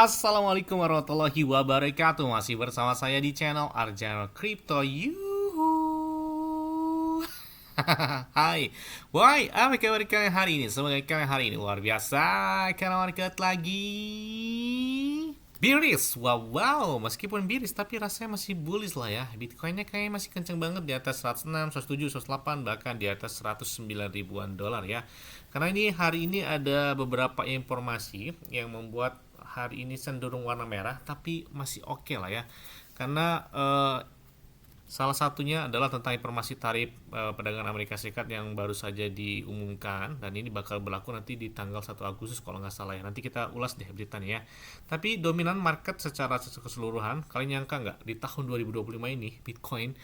Assalamualaikum warahmatullahi wabarakatuh. Masih bersama saya di channel Arjana Crypto. Yuhu. Hai, why? Apa kabar kalian hari ini? Semoga kalian hari ini luar biasa karena market lagi bearish. Wow, meskipun bearish tapi rasanya masih bullish lah ya. Bitcoinnya kayaknya masih kenceng banget di atas 106, 107, 108, bahkan di atas 109 ribuan dolar ya. Karena ini hari ini ada beberapa informasi yang membuat hari ini cenderung warna merah, tapi masih oke lah ya. Karena salah satunya adalah tentang informasi tarif perdagangan Amerika Serikat yang baru saja diumumkan, dan ini bakal berlaku nanti di tanggal 1 Agustus kalau nggak salah ya. Nanti kita ulas deh beritanya ya. Tapi dominan market secara keseluruhan, kalian nyangka nggak di tahun 2025 ini Bitcoin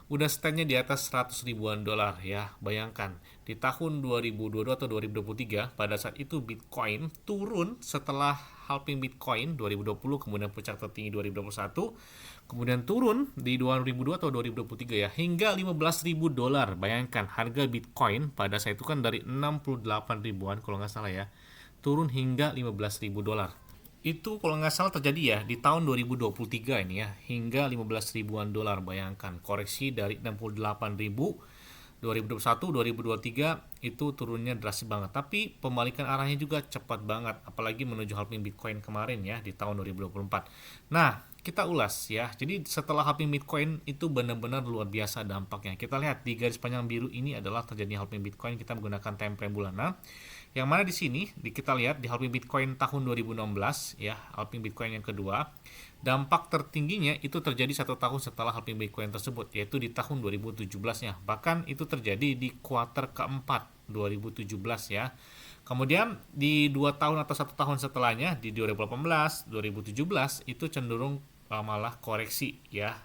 udah standnya di atas 100 ribuan dolar ya. Bayangkan di tahun 2022 atau 2023 pada saat itu Bitcoin turun setelah halving Bitcoin 2020, kemudian puncak tertinggi 2021, kemudian turun di 2002 atau 2023 ya hingga 15 ribu dolar. Bayangkan harga Bitcoin pada saat itu kan dari 68 ribuan kalau nggak salah ya, turun hingga 15 ribu dolar. Itu kalau nggak salah terjadi ya di tahun 2023 ini ya, hingga 15 ribuan dolar. Bayangkan koreksi dari 68 ribu 2021, 2023 itu turunnya drastis banget. Tapi pembalikan arahnya juga cepat banget, apalagi menuju halving Bitcoin kemarin ya di tahun 2024. Nah, kita ulas ya. Jadi setelah halving Bitcoin itu benar-benar luar biasa dampaknya. Kita lihat di garis panjang biru ini adalah terjadi halving Bitcoin. Kita menggunakan time frame bulanan. Yang mana di sini kita lihat di halving Bitcoin tahun 2016 ya, halving Bitcoin yang kedua. Dampak tertingginya itu terjadi 1 tahun setelah halving Bitcoin tersebut, yaitu di tahun 2017-nya. Bahkan itu terjadi di kuartal keempat 2017 ya. Kemudian di 2 tahun atau 1 tahun setelahnya di 2018, 2017 itu cenderung malah koreksi ya.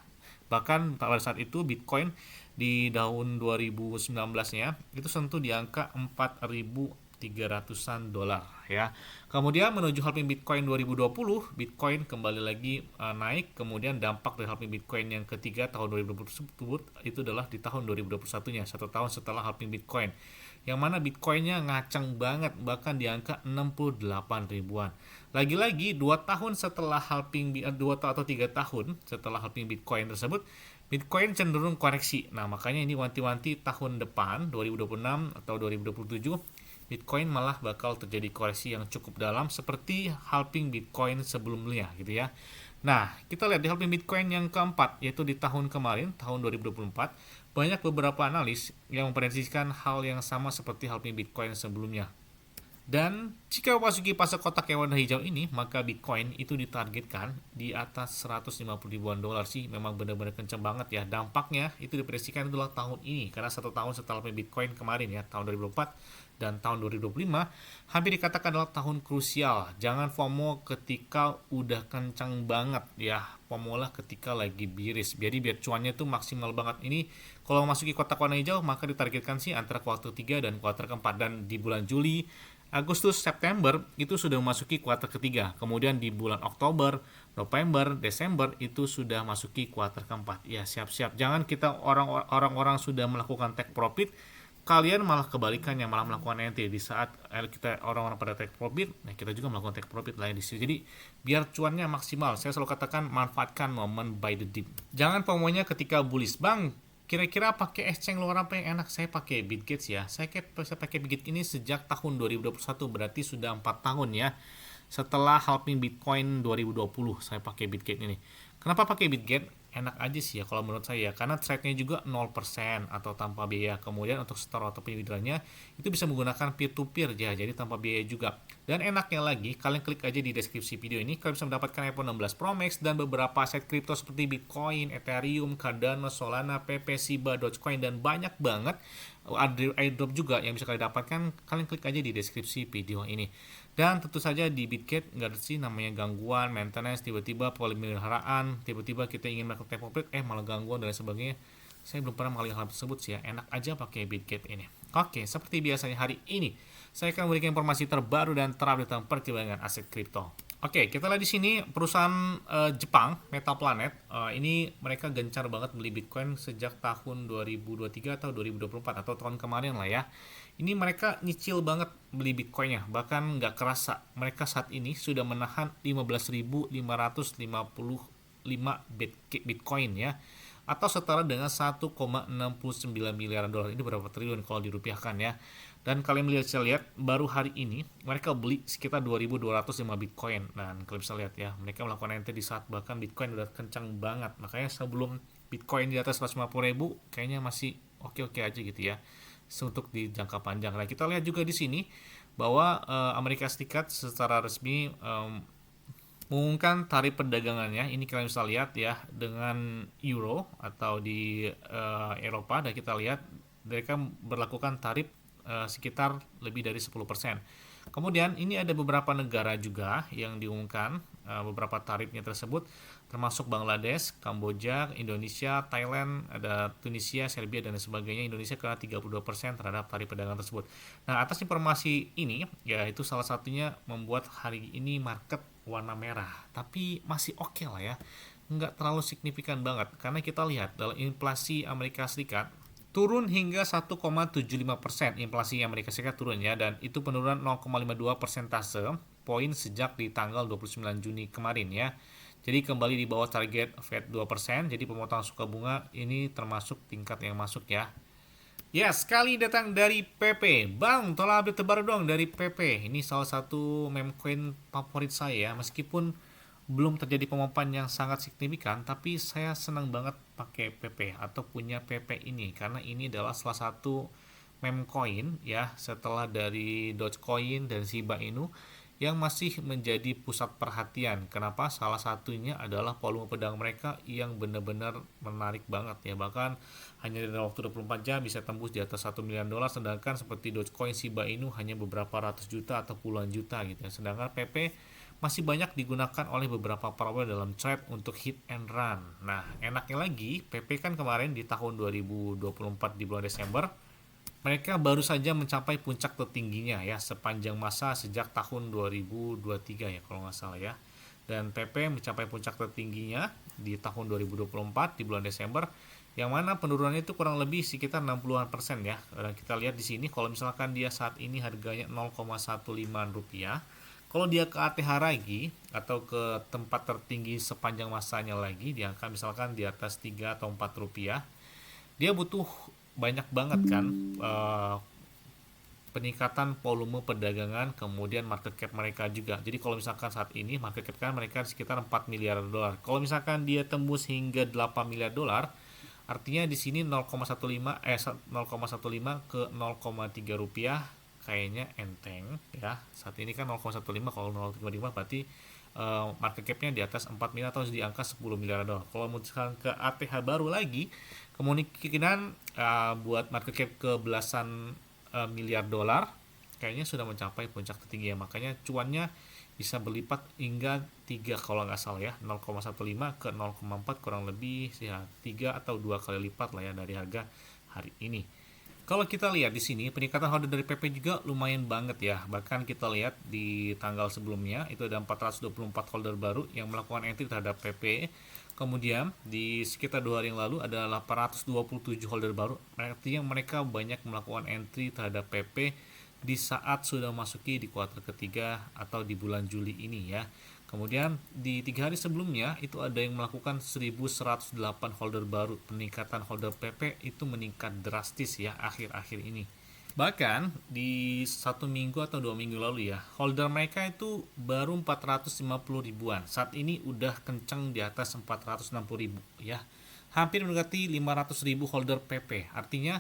Bahkan pada saat itu Bitcoin di tahun 2019-nya itu sentuh di angka 4.300-an dolar ya. Kemudian menuju halving Bitcoin 2020, Bitcoin kembali lagi naik. Kemudian dampak dari halving Bitcoin yang ketiga tahun 2020 tersebut itu adalah di tahun 2021-nya, 1 tahun setelah halving Bitcoin. Yang mana Bitcoinnya ngaceng banget, bahkan di angka 68 ribuan. Lagi-lagi 2 tahun setelah halving, 2 atau 3 tahun setelah halving Bitcoin tersebut, Bitcoin cenderung koreksi. Nah, makanya ini wanti-wanti tahun depan 2026 atau 2027 Bitcoin malah bakal terjadi koreksi yang cukup dalam seperti halving Bitcoin sebelumnya gitu ya. Nah, kita lihat di halving Bitcoin yang keempat, yaitu di tahun kemarin, tahun 2024, banyak beberapa analis yang memprediksikan hal yang sama seperti halving Bitcoin sebelumnya. Dan jika memasuki fase kotak yang warna hijau ini, maka Bitcoin itu ditargetkan di atas 150 ribuan dolar sih. Memang benar-benar kenceng banget ya. Dampaknya itu diprediksikan adalah tahun ini, karena 1 tahun setelah Bitcoin kemarin ya, tahun 2024 dan tahun 2025 hampir dikatakan adalah tahun krusial. Jangan FOMO ketika udah kencang banget ya. FOMO lah ketika lagi bearish. Jadi biar cuannya tuh maksimal banget. Ini kalau memasuki kotak warna hijau maka ditargetkan sih antara kuartal 3 dan kuartal keempat. Dan di bulan Juli, Agustus, September itu sudah memasuki kuartal ketiga. Kemudian di bulan Oktober, November, Desember itu sudah masuki kuartal keempat. Ya, siap-siap. Jangan kita orang-orang sudah melakukan take profit, kalian malah kebalikannya, malah melakukan NT di saat kita orang-orang pada take profit. Nah, kita juga melakukan take profit lain di situ. Jadi biar cuannya maksimal. Saya selalu katakan manfaatkan momen buy the dip. Jangan pomonya ketika bullish, Bang. Kira-kira pakai exchange luar apa yang enak? Saya pakai Bitget ya. Saya pakai Bitget ini sejak tahun 2021, berarti sudah 4 tahun ya. Setelah halving Bitcoin 2020, saya pakai Bitget ini. Kenapa pakai Bitget? Enak aja sih ya kalau menurut saya, karena trade-nya juga 0% atau tanpa biaya. Kemudian untuk store atau withdrawal-nya itu bisa menggunakan peer to peer ya, jadi tanpa biaya juga. Dan enaknya lagi, kalian klik aja di deskripsi video ini, kalian bisa mendapatkan iPhone 16 Pro Max dan beberapa aset kripto seperti Bitcoin, Ethereum, Cardano, Solana, PP, Shiba, Dogecoin, dan banyak banget airdrop juga yang bisa kalian dapatkan. Kalian klik aja di deskripsi video ini. Dan tentu saja di Bitget nggak ada sih namanya gangguan, maintenance, tiba-tiba pemeliharaan, tiba-tiba kita ingin melakukan take profit, malah gangguan dan sebagainya. Saya belum pernah mengalami hal tersebut sih ya. Enak aja pakai Bitget ini. Oke, seperti biasanya hari ini saya akan memberikan informasi terbaru dan terupdate tentang perkembangan aset kripto. Oke, kita lihat di sini perusahaan Jepang, Metaplanet. Ini mereka gencar banget beli Bitcoin sejak tahun 2023 atau 2024 atau tahun kemarin lah ya. Ini mereka nyicil banget beli Bitcoinnya, bahkan nggak kerasa. Mereka saat ini sudah menahan 15.555 Bitcoin ya, atau setara dengan 1,69 miliar dolar. Ini berapa triliun kalau dirupiahkan ya. Dan kalian bisa lihat baru hari ini mereka beli sekitar 2.205 Bitcoin. Dan kalian bisa lihat ya, mereka melakukan entry di saat bahkan Bitcoin udah kencang banget. Makanya sebelum Bitcoin di atas 150.000 kayaknya masih oke-oke aja gitu ya, untuk di jangka panjang. Nah, kita lihat juga di sini bahwa Amerika Serikat secara resmi mengumumkan tarif perdagangannya. Ini kalian bisa lihat ya, dengan euro atau di Eropa, dan kita lihat mereka berlakukan tarif sekitar lebih dari 10%. Kemudian ini ada beberapa negara juga yang diumumkan beberapa tarifnya tersebut, termasuk Bangladesh, Kamboja, Indonesia, Thailand, ada Tunisia, Serbia, dan sebagainya. Indonesia kena 32% terhadap tarif perdagangan tersebut. Nah, atas informasi ini, yaitu salah satunya membuat hari ini market warna merah. Tapi masih oke lah ya, nggak terlalu signifikan banget. Karena kita lihat dalam inflasi Amerika Serikat, turun hingga 1,75%. Inflasi Amerika Serikat turun ya, dan itu penurunan 0,52 persentase poin sejak di tanggal 29 Juni kemarin ya. Jadi kembali di bawah target Fed 2%. Jadi pemotongan suku bunga ini termasuk tingkat yang masuk ya. Ya, sekali datang dari PP. Bang, tolong update terbaru dong dari PP. Ini salah satu meme coin favorit saya, meskipun belum terjadi pemompaan yang sangat signifikan, tapi saya senang banget pakai PP atau punya PP ini, karena ini adalah salah satu meme coin ya, setelah dari Dogecoin dan Shiba Inu, yang masih menjadi pusat perhatian. Kenapa? Salah satunya adalah volume pedang mereka yang benar-benar menarik banget ya. Bahkan hanya dalam waktu 24 jam bisa tembus di atas 1 miliar dolar, sedangkan seperti Dogecoin, Shiba Inu hanya beberapa ratus juta atau puluhan juta gitu ya. Sedangkan PP masih banyak digunakan oleh beberapa player dalam trade untuk hit and run. Nah, enaknya lagi, PP kan kemarin di tahun 2024 di bulan Desember, mereka baru saja mencapai puncak tertingginya ya sepanjang masa sejak tahun 2023 ya kalau nggak salah ya. Dan PP mencapai puncak tertingginya di tahun 2024 di bulan Desember, yang mana penurunannya itu kurang lebih sekitar 60-an persen ya. Dan kita lihat di sini kalau misalkan dia saat ini harganya 0,15 rupiah, kalau dia ke ATH lagi atau ke tempat tertinggi sepanjang masanya lagi, di angka misalkan di atas 3 atau 4 rupiah, dia butuh banyak banget kan peningkatan volume perdagangan, kemudian market cap mereka juga. Jadi kalau misalkan saat ini market cap kan mereka sekitar 4 miliar dolar. Kalau misalkan dia tembus hingga 8 miliar dolar, artinya di sini 0,15 ke 0,3 rupiah kayaknya enteng ya. Saat ini kan 0,15, kalau 0,35 berarti market capnya di atas 4 miliar atau di angka 10 miliar dolar. Kalau misalkan ke ATH baru lagi, kemungkinan buat market cap ke belasan miliar dolar kayaknya sudah mencapai puncak tertinggi ya. Makanya cuannya bisa berlipat hingga 3 kalau nggak salah ya, 0,15 ke 0,4 kurang lebih ya 3 atau 2 kali lipat lah ya dari harga hari ini. Kalau kita lihat di sini peningkatan holder dari PP juga lumayan banget ya. Bahkan kita lihat di tanggal sebelumnya itu ada 424 holder baru yang melakukan entry terhadap PP. Kemudian di sekitar 2 hari yang lalu ada 827 holder baru. Artinya mereka banyak melakukan entry terhadap PP di saat sudah masuki di kuartal ketiga atau di bulan Juli ini ya. Kemudian di 3 hari sebelumnya itu ada yang melakukan 1108 holder baru. Peningkatan holder PP itu meningkat drastis ya akhir-akhir ini. Bahkan di 1 minggu atau 2 minggu lalu ya, holder mereka itu baru 450 ribuan. Saat ini udah kenceng di atas 460 ribu ya. Hampir mendekati 500 ribu holder PP. Artinya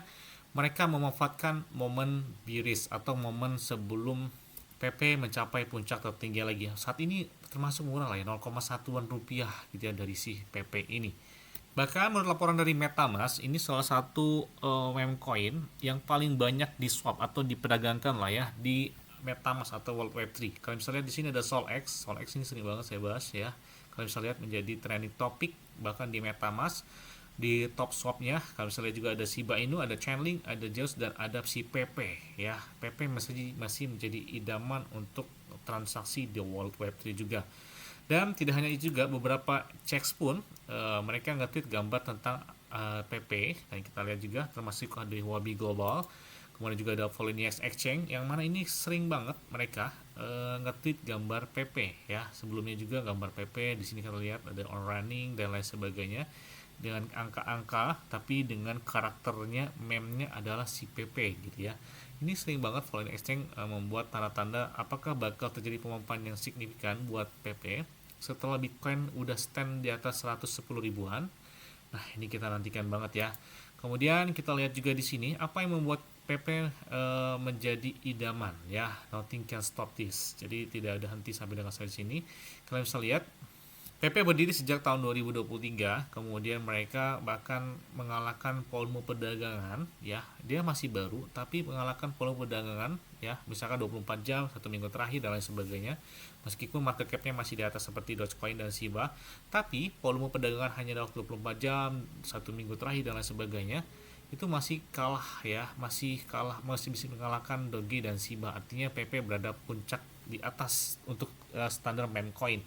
mereka memanfaatkan momen bearish atau momen sebelum PP mencapai puncak tertinggi lagi. Saat ini termasuk murah lah ya, 0,1 rupiah gitu ya dari si PP ini. Bahkan menurut laporan dari MetaMask, ini salah satu meme coin yang paling banyak di swap atau diperdagangkan lah ya di MetaMask atau World Web 3. Kalian bisa lihat di sini ada SolX. SolX ini sering banget saya bahas ya. Kalian bisa lihat menjadi trending topic bahkan di MetaMask. Di top swapnya kalau misalnya juga ada Shiba Inu, ada Chainlink, ada Zeus, dan ada si PP ya. PP masih menjadi idaman untuk transaksi di World Web3 juga. Dan tidak hanya itu juga, beberapa checks pun mereka nge-tweet gambar tentang PP, dan kita lihat juga termasuk di Huobi Global, kemudian juga ada Poloniex Exchange, yang mana ini sering banget mereka nge-tweet gambar PP ya. Sebelumnya juga gambar PP, di sini kita lihat ada on running dan lain sebagainya dengan angka-angka, tapi dengan karakternya meme-nya adalah si PP gitu ya. Ini sering banget Poloniex Exchange membuat tanda-tanda apakah bakal terjadi pemompaan yang signifikan buat PP setelah Bitcoin udah stand di atas 110 ribuan. Nah, ini kita nantikan banget ya. Kemudian kita lihat juga di sini apa yang membuat PP menjadi idaman ya. Nothing can stop this. Jadi tidak ada henti sampai dengan saat sini. Kalian bisa lihat PP berdiri sejak tahun 2023, kemudian mereka bahkan mengalahkan volume perdagangan ya. Dia masih baru tapi mengalahkan volume perdagangan ya, misalkan 24 jam, 1 minggu terakhir dan lain sebagainya. Meskipun market cap-nya masih di atas seperti Dogecoin dan Shiba, tapi volume perdagangan hanya dalam 24 jam, 1 minggu terakhir dan lain sebagainya, itu masih kalah ya, masih bisa mengalahkan Doge dan Shiba. Artinya PP berada puncak di atas untuk standar meme coin.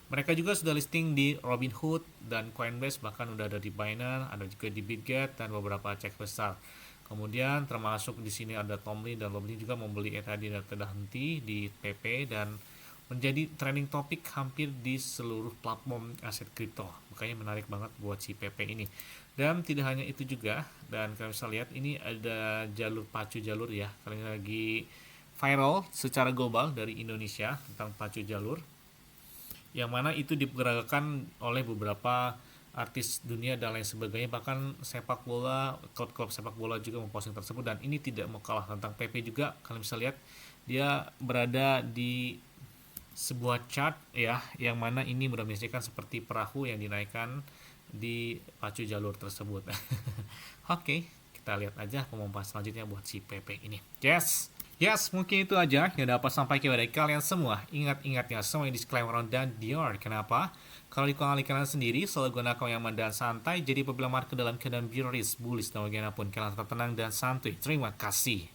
Mereka juga sudah listing di Robinhood dan Coinbase, bahkan udah ada di Binance, ada juga di Bitget dan beberapa cek besar. Kemudian termasuk di sini ada Tomly dan Lobby juga membeli tadi dan tidak henti di PP dan menjadi trending topik hampir di seluruh platform aset kripto. Makanya menarik banget buat si PP ini. Dan tidak hanya itu juga, dan kalian bisa lihat ini ada jalur pacu jalur ya. Kalian lagi viral secara global dari Indonesia tentang pacu jalur, yang mana itu diperagakan oleh beberapa artis dunia dan lain sebagainya, bahkan sepak bola, klub-klub sepak bola juga memposting tersebut. Dan ini tidak mau kalah tentang PP juga. Kalian bisa lihat dia berada di sebuah chart ya, yang mana ini mendemonstrasikan seperti perahu yang dinaikkan di pacu jalur tersebut. Oke, kita lihat aja pemompaan selanjutnya buat si PP ini. Yes, mungkin itu aja yang dapat sampaikan kepada kalian semua. Ingat-ingatnya semua disclaimer dan Dior. Kenapa? Kalau di kalian sendiri, selalu gunakan yang aman dan santai. Jadi apabila market dalam keadaan bearish, bullish, dan bagaimanapun, kalian tetap tenang dan santuy. Terima kasih.